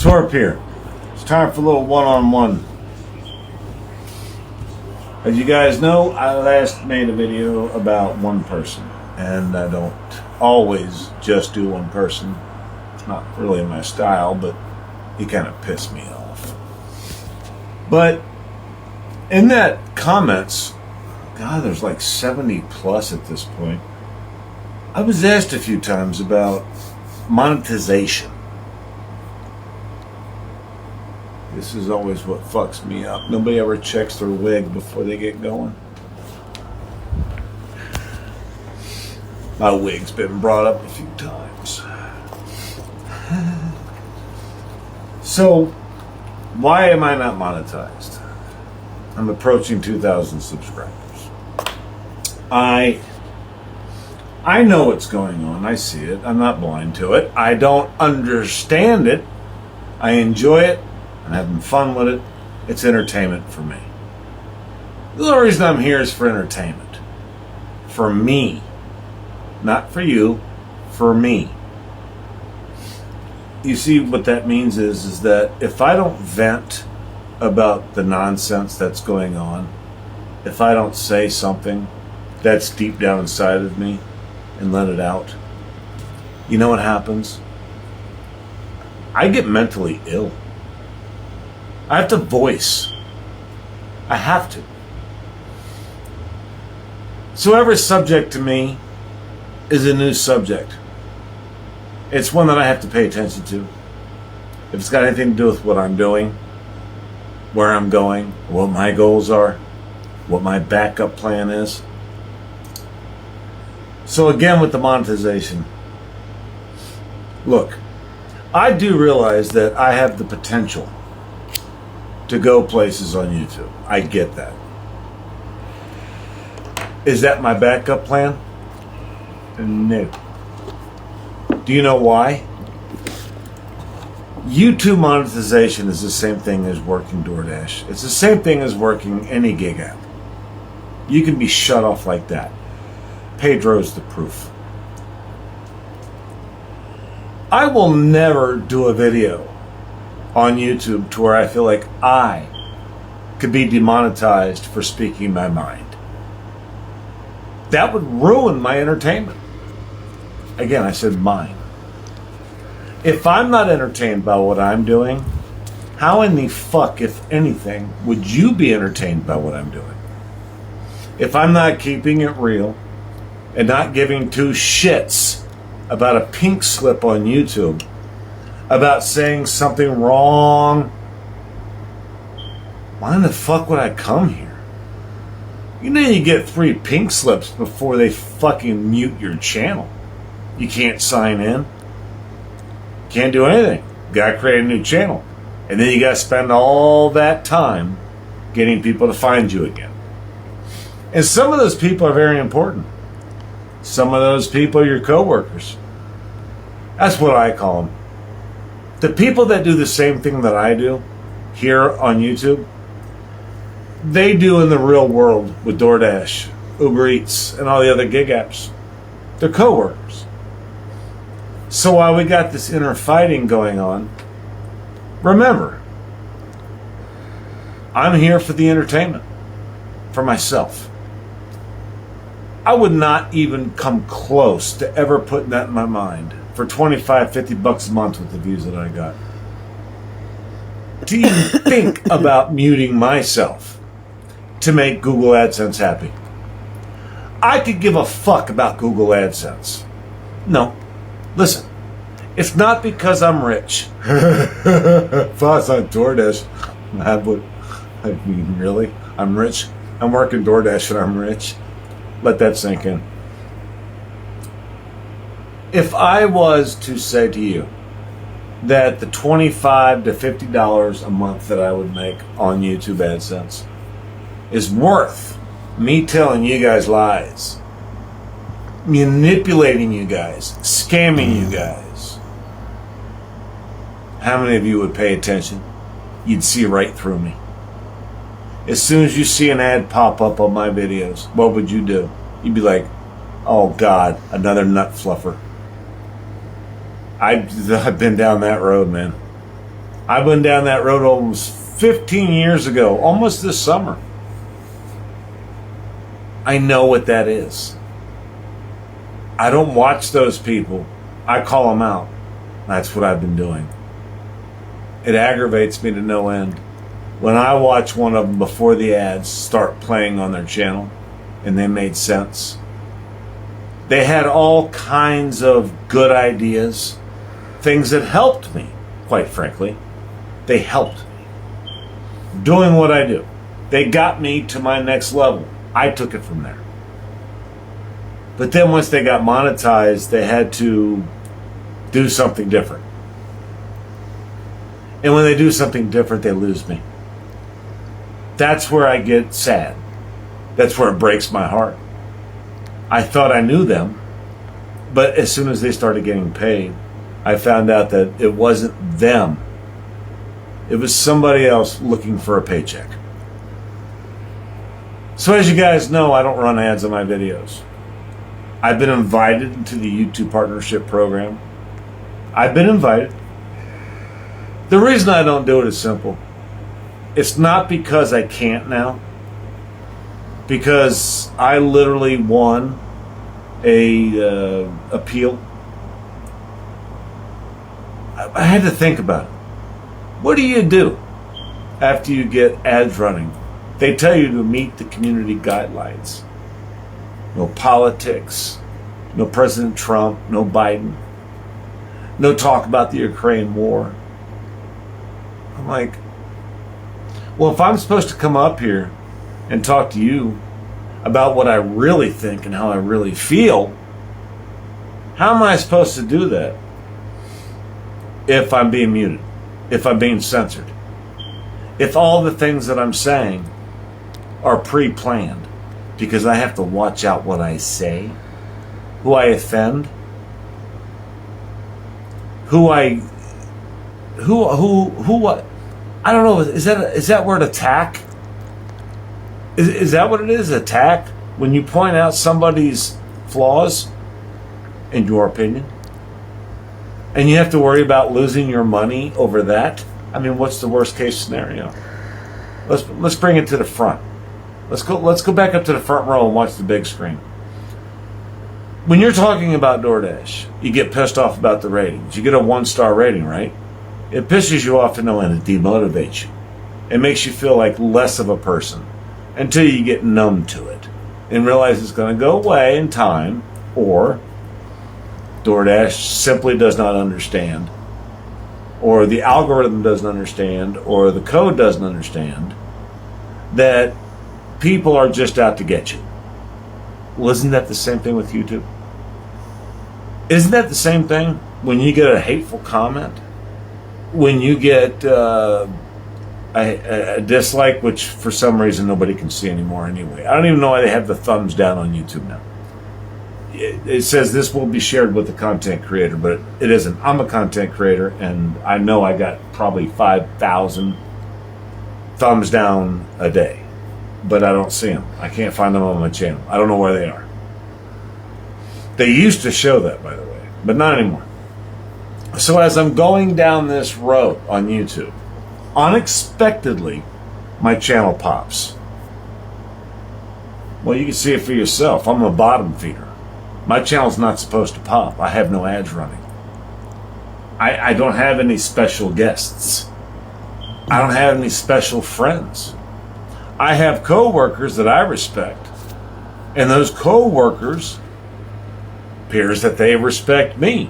TORP here. It's time for a little one-on-one. As you guys know, I last made a video about one person, and I don't always just do one person. It's not really my style, but he kind of pissed me off. But in that comments, God, there's like 70 plus at this point. I was asked a few times about monetization. This is always what fucks me up. Nobody ever checks their wig before they get going. My wig's been brought up a few times. So, why am I not monetized? I'm approaching 2,000 subscribers. I know what's going on. I see it. I'm not blind to it. I don't understand it. I enjoy it. I'm having fun with it. It's entertainment for me. The only reason I'm here is for entertainment. For me. Not for you. For me. You see, what that means is that if I don't vent about the nonsense that's going on, if I don't say something that's deep down inside of me and let it out, you know what happens? I get mentally ill. I have to voice. I have to. So every subject to me is a new subject. It's one that I have to pay attention to. If it's got anything to do with what I'm doing, where I'm going, what my goals are, what my backup plan is. So again, with the monetization, look, I do realize that I have the potential to go places on YouTube. I get that. Is that my backup plan? No. Do you know why? YouTube monetization is the same thing as working DoorDash. It's the same thing as working any gig app. You can be shut off like that. Pedro's the proof. I will never do a video on YouTube to where I feel like I could be demonetized for speaking my mind. That would ruin my entertainment. Again, I said mine. If I'm not entertained by what I'm doing, how in the fuck, if anything, would you be entertained by what I'm doing? If I'm not keeping it real and not giving two shits about a pink slip on YouTube, about saying something wrong, why in the fuck would I come here? You know you get 3 pink slips before they fucking mute your channel. You can't sign in. Can't do anything. You gotta create a new channel. And then you gotta spend all that time getting people to find you again. And some of those people are very important. Some of those people are your coworkers. That's what I call them. The people that do the same thing that I do here on YouTube, they do in the real world with DoorDash, Uber Eats, and all the other gig apps. They're coworkers. So while we got this inner fighting going on, remember, I'm here for the entertainment, for myself. I would not even come close to ever putting that in my mind for $25-50 a month with the views that I got. To even think about muting myself to make Google AdSense happy. I could give a fuck about Google AdSense. No. Listen, it's not because I'm rich. If I was on DoorDash, I mean, really? I'm rich? I'm working DoorDash and I'm rich? Let that sink in. If I was to say to you that the $25 to $50 a month that I would make on YouTube AdSense is worth me telling you guys lies, manipulating you guys, scamming you guys, how many of you would pay attention? You'd see right through me. As soon as you see an ad pop up on my videos, what would you do? You'd be like, oh God, another nut fluffer. I've been down that road, man. I've been down that road almost 15 years ago, almost this summer. I know what that is. I don't watch those people. I call them out. That's what I've been doing. It aggravates me to no end. When I watch one of them before the ads start playing on their channel, and they made sense. They had all kinds of good ideas, things that helped me, quite frankly. They helped me. Doing what I do. They got me to my next level. I took it from there. But then once they got monetized, they had to do something different. And when they do something different, they lose me. That's where I get sad. That's where it breaks my heart. I thought I knew them, but as soon as they started getting paid, I found out that it wasn't them. It was somebody else looking for a paycheck. So as you guys know, I don't run ads on my videos. I've been invited into the YouTube Partnership Program. I've been invited. The reason I don't do it is simple. It's not because I can't now. Because I literally won a appeal. I had to think about it. What do you do after you get ads running? They tell you to meet the community guidelines. No politics, no President Trump, no Biden, no talk about the Ukraine war. I'm like, well, if I'm supposed to come up here and talk to you about what I really think and how I really feel, how am I supposed to do that if I'm being muted, if I'm being censored, if all the things that I'm saying are pre-planned? Because I have to watch out what I say, who I offend, what, I don't know, is that word attack? Is that what it is, attack? When you point out somebody's flaws, in your opinion, and you have to worry about losing your money over that? I mean, what's the worst case scenario? Let's bring it to the front. Let's go back up to the front row and watch the big screen. When you're talking about DoorDash, you get pissed off about the ratings. You get a 1-star rating, right? It pisses you off to no end. It demotivates you. It makes you feel like less of a person until you get numb to it and realize it's going to go away in time, or DoorDash simply does not understand, or the algorithm doesn't understand, or the code doesn't understand that people are just out to get you. Well, isn't that the same thing with YouTube? Isn't that the same thing when you get a hateful comment? When you get a dislike, which for some reason nobody can see anymore anyway. I don't even know why they have the thumbs down on YouTube now. It says this will be shared with the content creator, but it isn't. I'm a content creator, and I know I got probably 5,000 thumbs down a day. But I don't see them. I can't find them on my channel. I don't know where they are. They used to show that, by the way, but not anymore. So as I'm going down this road on YouTube, unexpectedly, my channel pops. Well, you can see it for yourself. I'm a bottom feeder. My channel's not supposed to pop. I have no ads running. I don't have any special guests. I don't have any special friends. I have co-workers that I respect, and those co-workers appears that they respect me.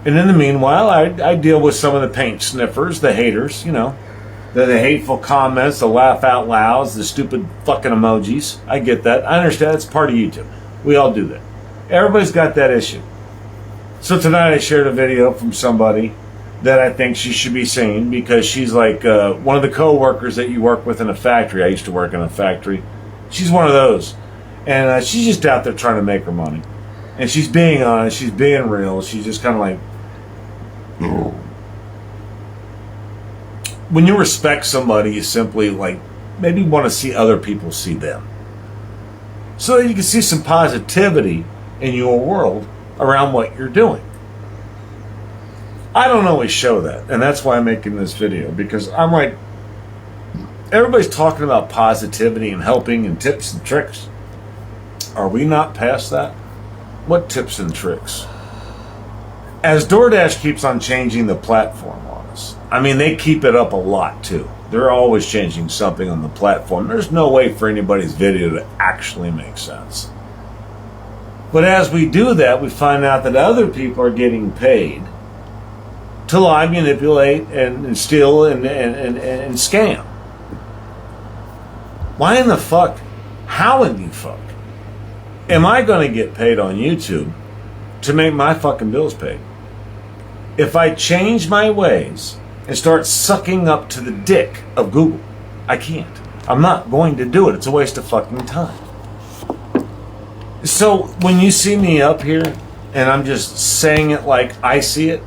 And in the meanwhile, I deal with some of the paint sniffers, the haters, the hateful comments, the laugh out louds, the stupid fucking emojis. I get that. I understand. It's part of YouTube. We all do that. Everybody's got that issue. So tonight I shared a video from somebody that I think she should be seen, because she's like one of the co-workers that you work with in a factory. I used to work in a factory. She's one of those. And she's just out there trying to make her money. And she's being honest. She's being real. She's just kind of like... When you respect somebody, you simply maybe want to see other people see them. So that you can see some positivity in your world around what you're doing. I don't always show that, and that's why I'm making this video, because I'm like, everybody's talking about positivity and helping and tips and tricks. Are we not past that? What tips and tricks? As DoorDash keeps on changing the platform on us, I mean, they keep it up a lot too. They're always changing something on the platform. There's no way for anybody's video to actually make sense. But as we do that, we find out that other people are getting paid to lie, manipulate, and steal and scam. Why in the fuck? How in the fuck am I going to get paid on YouTube to make my fucking bills paid? If I change my ways and start sucking up to the dick of Google, I can't. I'm not going to do it. It's a waste of fucking time. So when you see me up here and I'm just saying it like I see it,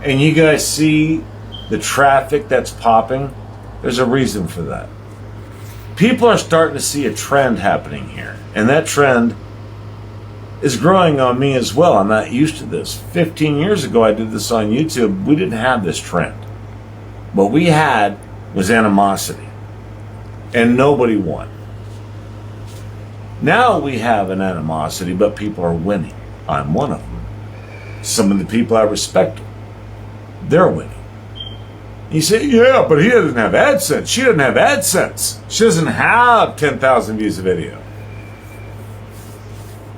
and you guys see the traffic that's popping, there's a reason for that. People are starting to see a trend happening here, and that trend is growing on me as well. I'm not used to this. 15 years ago, I did this on YouTube. We didn't have this trend. What we had was animosity, and nobody won. Now we have an animosity, but people are winning. I'm one of them. Some of the people I respect, they're winning. You say, yeah, but he doesn't have AdSense. She doesn't have AdSense. She doesn't have 10,000 views a video.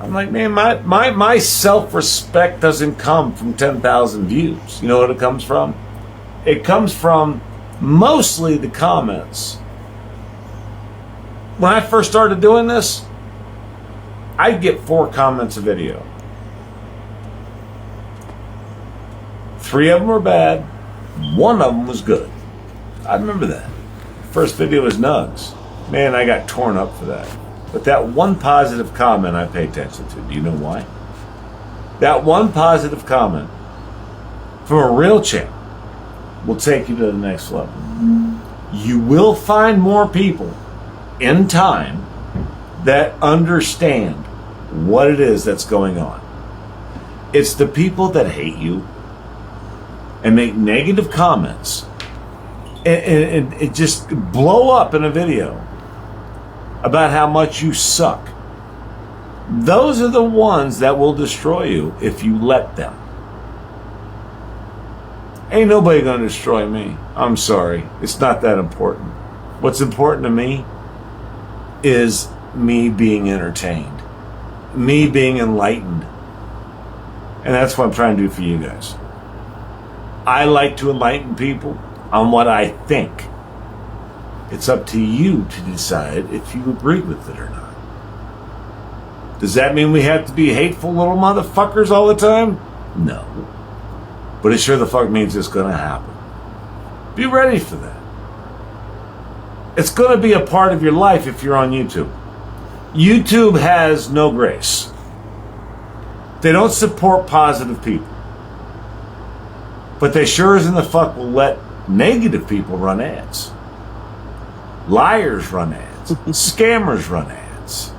I'm like, man, my self-respect doesn't come from 10,000 views. You know what it comes from? It comes from mostly the comments. When I first started doing this, I'd get 4 comments a video. 3 of them were bad. 1 of them was good. I remember that. First video was Nugs. Man, I got torn up for that. But that one positive comment I pay attention to. Do you know why? That one positive comment from a real channel will take you to the next level. You will find more people in time that understand what it is that's going on. It's the people that hate you and make negative comments and it just blow up in a video about how much you suck. Those are the ones that will destroy you if you let them. Ain't nobody gonna destroy me. I'm sorry. It's not that important. What's important to me is me being entertained, me being enlightened. And that's what I'm trying to do for you guys. I like to enlighten people on what I think. It's up to you to decide if you agree with it or not. Does that mean we have to be hateful little motherfuckers all the time? No. But it sure the fuck means it's gonna happen. Be ready for that. It's gonna be a part of your life if you're on YouTube. YouTube has no grace. They don't support positive people. But they sure as in the fuck will let negative people run ads. Liars run ads. Scammers run ads.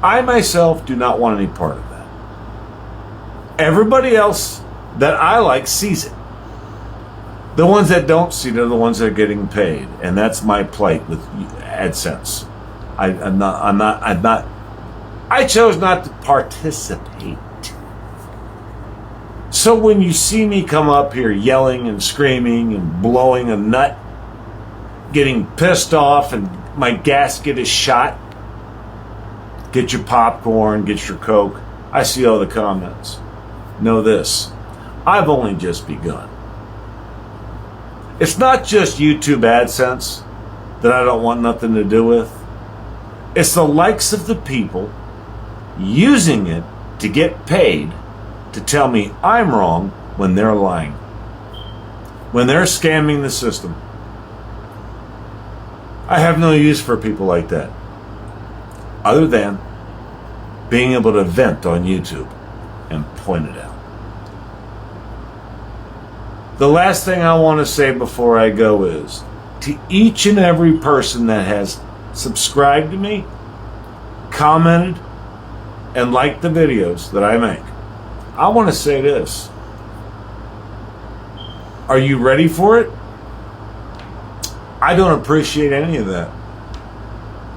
I myself do not want any part of that. Everybody else that I like sees it. The ones that don't see it are the ones that are getting paid. And that's my plight with AdSense. I chose not to participate. So when you see me come up here yelling and screaming and blowing a nut, getting pissed off and my gasket is shot, get your popcorn, get your Coke, I see all the comments. Know this, I've only just begun. It's not just YouTube AdSense that I don't want nothing to do with. It's the likes of the people using it to get paid to tell me I'm wrong when they're lying, when they're scamming the system. I have no use for people like that, other than being able to vent on YouTube and point it out. The last thing I want to say before I go is, to each and every person that has subscribed to me, commented, and liked the videos that I make, I want to say this. Are you ready for it? I don't appreciate any of that.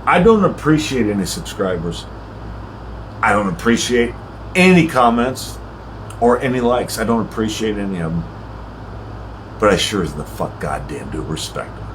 I don't appreciate any subscribers. I don't appreciate any comments or any likes. I don't appreciate any of them. But I sure as the fuck goddamn do respect them.